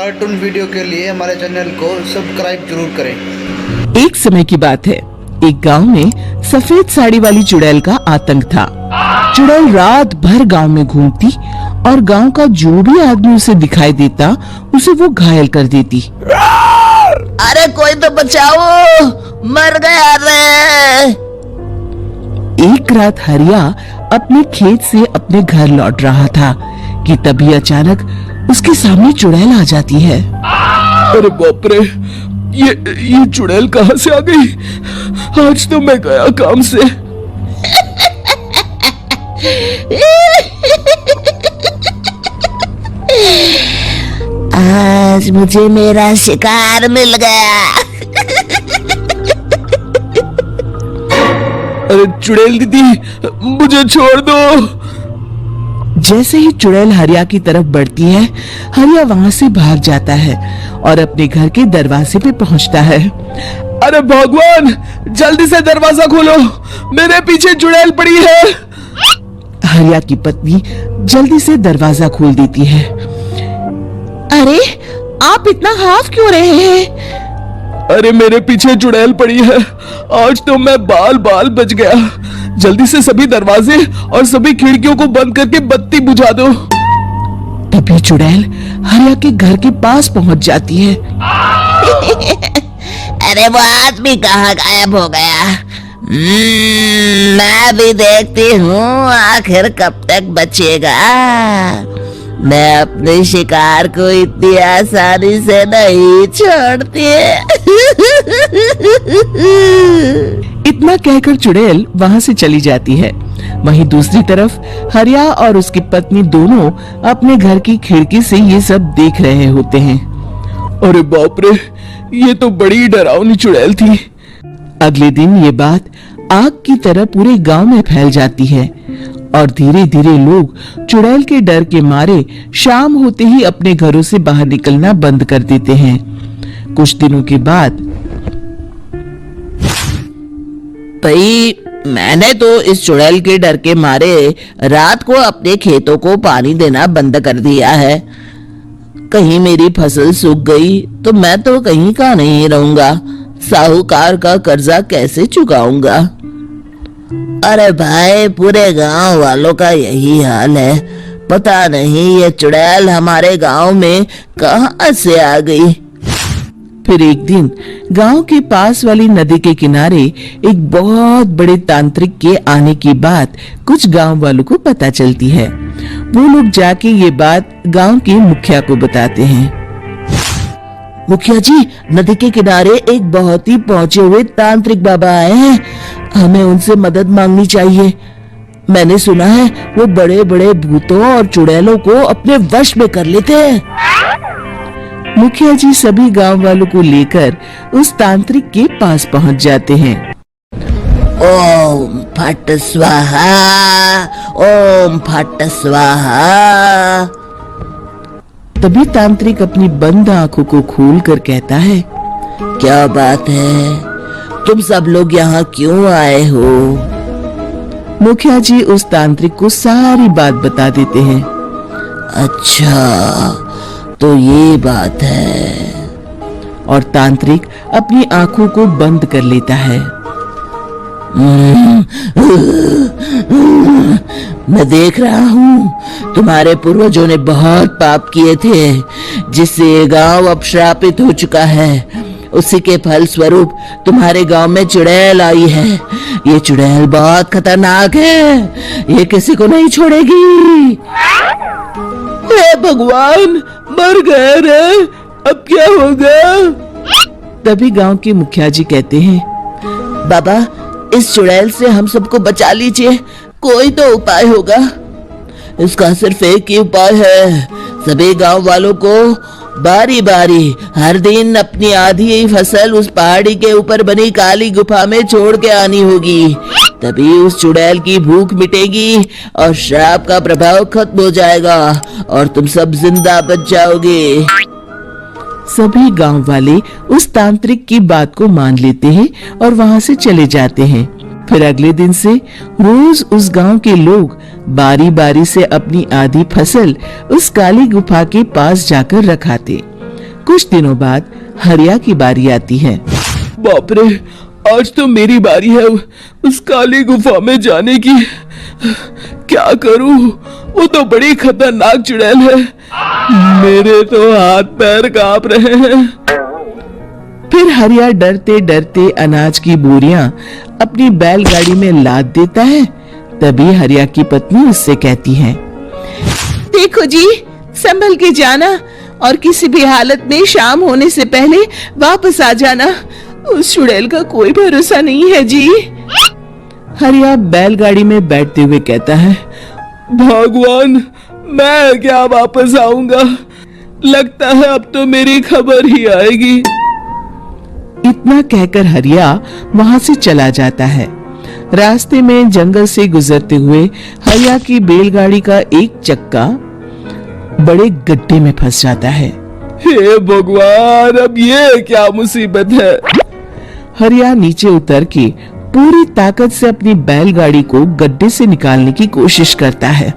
Cartoon video के लिए हमारे चैनल को सब्सक्राइब जरूर करें। एक समय की बात है, एक गांव में सफेद साड़ी वाली चुड़ैल का आतंक था। चुड़ैल रात भर गांव में घूमती और गांव का जो भी आदमी उसे दिखाई देता उसे वो घायल कर देती। अरे कोई तो बचाओ, मर गया रे। एक रात हरिया अपने खेत से अपने घर लौट रहा था कि तभी अचानक उसके सामने चुड़ैल आ जाती है। अरे बाप रे, ये चुड़ैल कहाँ से आ गई? आज तो मैं गया काम से। आज मुझे मेरा शिकार मिल गया। अरे चुड़ैल दीदी, मुझे छोड़ दो। जैसे ही चुड़ैल हरिया की तरफ बढ़ती है, हरिया वहाँ से भाग जाता है और अपने घर के दरवाजे पे पहुँचता है। अरे भगवान, जल्दी से दरवाजा खोलो, मेरे पीछे चुड़ैल पड़ी है। हरिया की पत्नी जल्दी से दरवाजा खोल देती है। अरे आप इतना हाफ क्यों रहे हैं? अरे मेरे पीछे चुड़ैल पड़ी है, आज तो मैं बाल बाल बच गया। जल्दी से सभी दरवाजे और सभी खिड़कियों को बंद करके बत्ती बुझा दो। तभी चुड़ैल हरिया के घर के पास पहुंच जाती है। अरे वो आदमी कहाँ गायब हो गया? मैं भी देखती हूँ आखिर कब तक बचेगा। मैं अपने शिकार को इतनी आसानी से नहीं छोड़ती। इतना कहकर चुड़ैल वहाँ से चली जाती है। वहीं दूसरी तरफ हरिया और उसकी पत्नी दोनों अपने घर की खिड़की से ये सब देख रहे होते हैं। अरे बाप रे, ये तो बड़ी डरावनी चुड़ैल थी। अगले दिन ये बात आग की तरह पूरे गांव में फैल जाती है और धीरे धीरे लोग चुड़ैल के डर के मारे शाम होते ही अपने घरों से बाहर निकलना बंद कर देते हैं। कुछ दिनों के बाद भाई, मैंने तो इस चुड़ैल के डर के मारे रात को अपने खेतों को पानी देना बंद कर दिया है। कहीं मेरी फसल सूख गई तो मैं तो कहीं का नहीं रहूंगा। साहूकार का कर्जा कैसे चुकाऊंगा? अरे भाई, पूरे गांव वालों का यही हाल है। पता नहीं ये चुड़ैल हमारे गांव में कहां से आ गई। फिर एक दिन गांव के पास वाली नदी के किनारे एक बहुत बड़े तांत्रिक के आने की बात कुछ गांव वालों को पता चलती है। वो लोग जाके ये बात गांव के मुखिया को बताते हैं। मुखिया जी, नदी के किनारे एक बहुत ही पहुंचे हुए तांत्रिक बाबा आए हैं। हमें उनसे मदद मांगनी चाहिए। मैंने सुना है वो बड़े बड़े भूतों और चुड़ैलों को अपने वश में कर लेते हैं। मुखिया जी सभी गांव वालों को लेकर उस तांत्रिक के पास पहुंच जाते हैं। ओम फट स्वाहा, ओम फट स्वाहा। तभी तांत्रिक अपनी बंद आंखों को खोलकर कहता है, क्या बात है? तुम सब लोग यहाँ क्यों आए हो? मुखिया जी उस तांत्रिक को सारी बात बता देते हैं। अच्छा, तो ये बात है। और तांत्रिक अपनी आंखों को बंद कर लेता है। मैं देख रहा हूँ तुम्हारे पूर्वजों ने बहुत पाप किए थे, जिससे ये गांव अब श्रापित हो चुका है। उसी के फल स्वरूप तुम्हारे गांव में चुड़ैल आई है। ये चुड़ैल बहुत खतरनाक है, ये किसी को नहीं छोड़ेगी। हे भगवान, मर गए रे, अब क्या होगा? तभी गांव के मुखिया जी कहते हैं, बाबा, इस चुड़ैल से हम सबको बचा लीजिए। कोई तो उपाय होगा। इसका सिर्फ एक ही उपाय है। सभी गांव वालों को बारी बारी हर दिन अपनी आधी फसल उस पहाड़ी के ऊपर बनी काली गुफा में छोड़ के आनी होगी। तभी उस चुड़ैल की भूख मिटेगी और श्राप का प्रभाव खत्म हो जाएगा और तुम सब जिंदा बच जाओगे। सभी गांव वाले उस तांत्रिक की बात को मान लेते हैं और वहां से चले जाते हैं। फिर अगले दिन से रोज उस गांव के लोग बारी बारी से अपनी आधी फसल उस काली गुफा के पास जाकर रखाते कुछ दिनों बाद हरिया की बारी आती है। बाप रे, आज तो मेरी बारी है उस काली गुफा में जाने की। क्या करूं? वो तो बड़ी खतरनाक चुड़ैल है। मेरे तो हाथ पैर कांप रहे हैं। फिर हरिया डरते डरते अनाज की बोरियां अपनी बैलगाड़ी में लाद देता है। तभी हरिया की पत्नी उससे कहती है, देखो जी, संभल के जाना और किसी भी हालत में शाम होने से पहले वापस आ जाना। उस चुड़ैल का कोई भरोसा नहीं है जी। हरिया बैलगाड़ी में बैठते हुए कहता है, भगवान, मैं क्या वापस आऊंगा? लगता है अब तो मेरी खबर ही आएगी। इतना कहकर हरिया वहां से चला जाता है। रास्ते में जंगल से गुजरते हुए हरिया की बैलगाड़ी का एक चक्का बड़े गड्ढे में फंस जाता है। हे भगवान, अब ये क्या मुसीबत है? हरिया नीचे उतर के पूरी ताकत से अपनी बैलगाड़ी को गड्ढे से निकालने की कोशिश करता है।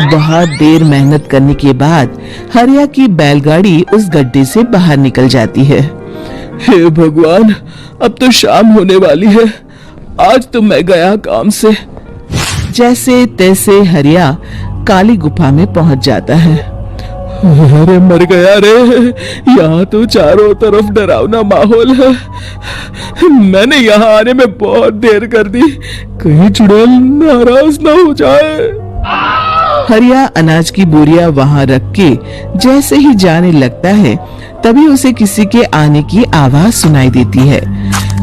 बहुत देर मेहनत करने के बाद हरिया की बैलगाड़ी उस गड्ढे से बाहर निकल जाती है। हे भगवान, अब तो शाम होने वाली है। आज तो मैं गया काम से। जैसे तैसे हरिया काली गुफा में पहुंच जाता है। अरे मर गया रे, यहाँ तो चारों तरफ डरावना माहौल है। मैंने यहाँ आने में बहुत देर कर दी, कहीं चुड़ैल नाराज ना हो जाए। हरिया अनाज की बोरियां वहां रख के जैसे ही जाने लगता है, तभी उसे किसी के आने की आवाज सुनाई देती है।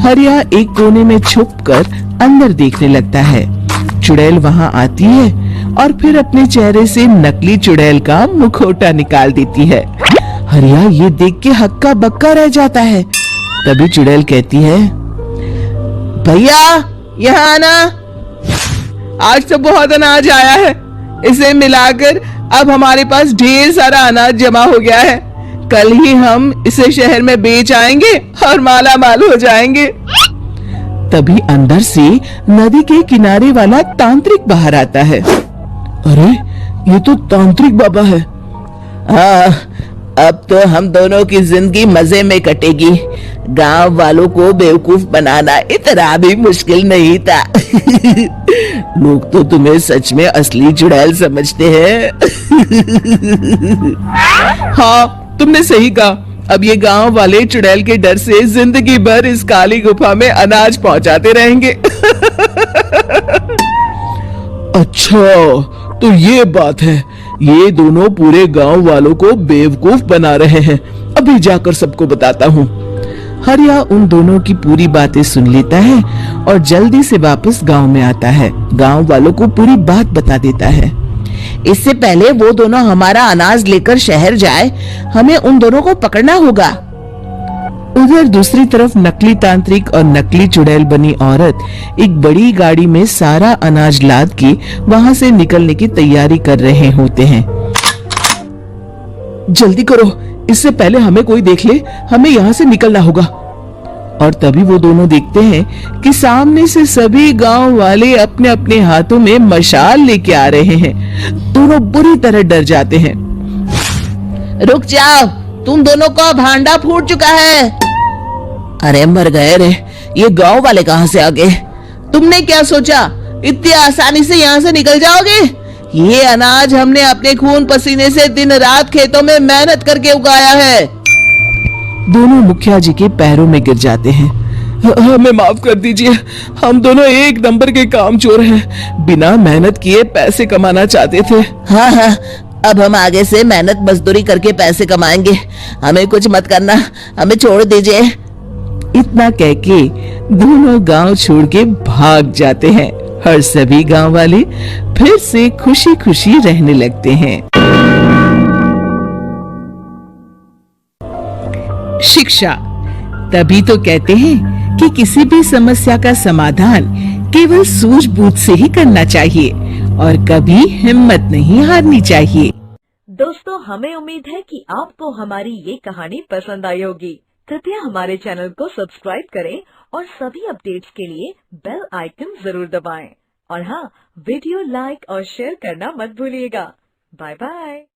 हरिया एक कोने में छुपकर अंदर देखने लगता है। चुड़ैल वहां आती है और फिर अपने चेहरे से नकली चुड़ैल का मुखौटा निकाल देती है। हरिया ये देख के हक्का बक्का रह जाता है। तभी चुड़ैल कहती है, भैया यहाँ आना, आज तो बहुत अनाज आया है। इसे मिलाकर अब हमारे पास ढेर सारा अनाज जमा हो गया है। कल ही हम इसे शहर में बेच आएंगे और माला माल हो जाएंगे। तभी अंदर से नदी के किनारे वाला तांत्रिक बाहर आता है। अरे, ये तो तांत्रिक बाबा है। हाँ, अब तो हम दोनों की जिंदगी मजे में कटेगी। गांव वालों को बेवकूफ बनाना इतना भी मुश्किल नहीं था। लोग तो तुम्हें सच में असली चुड़ैल समझते हैं। हाँ, तुमने सही कहा। अब ये गांव वाले चुड़ैल के डर से जिंदगी भर इस काली गुफा में अनाज पहुंचाते रहेंगे। अच्छा, तो ये बात है। ये दोनों पूरे गांव वालों को बेवकूफ बना रहे हैं। अभी जाकर सबको बताता हूँ। हरिया उन दोनों की पूरी बातें सुन लेता है और जल्दी से वापस गांव में आता है। गांव वालों को पूरी बात बता देता है। इससे पहले वो दोनों हमारा अनाज लेकर शहर जाए, हमें उन दोनों को पकड़ना होगा। उधर दूसरी तरफ नकली तांत्रिक और नकली चुड़ैल बनी औरत एक बड़ी गाड़ी में सारा अनाज लाद के वहां से निकलने की तैयारी कर रहे होते हैं। जल्दी करो, इससे पहले हमें कोई देख ले। हमें यहाँ से निकलना होगा। और तभी वो दोनों देखते हैं कि सामने से सभी गांव वाले अपने अपने हाथों में मशाल लेके आ रहे हैं। दोनों बुरी तरह डर जाते हैं। रुक जाओ, तुम दोनों का भांडा फूट चुका है। अरे मर गए रे, ये गांव वाले कहां से आ गए? तुमने क्या सोचा इतनी आसानी से यहाँ से निकल जाओगे? ये अनाज हमने अपने खून पसीने से दिन रात खेतों में मेहनत करके उगाया है। दोनों मुखिया जी के पैरों में गिर जाते हैं। हमें माफ कर दीजिए, हम दोनों एक नंबर के कामचोर हैं। बिना मेहनत किए पैसे कमाना चाहते थे। हाँ हाँ, अब हम आगे से मेहनत मजदूरी करके पैसे कमाएंगे। हमें कुछ मत करना, हमें छोड़ दीजिए। इतना कह के दोनों गांव छोड़ के भाग जाते हैं और सभी गांव वाले फिर से खुशी खुशी रहने लगते हैं। शिक्षा, तभी तो कहते हैं कि किसी भी समस्या का समाधान केवल सूझबूझ से ही करना चाहिए और कभी हिम्मत नहीं हारनी चाहिए। दोस्तों, हमें उम्मीद है कि आपको हमारी ये कहानी पसंद आई होगी। कृपया हमारे चैनल को सब्सक्राइब करें और सभी अपडेट्स के लिए बेल आइकन जरूर दबाएं। और हाँ, वीडियो लाइक और शेयर करना मत भूलिएगा। Bye bye.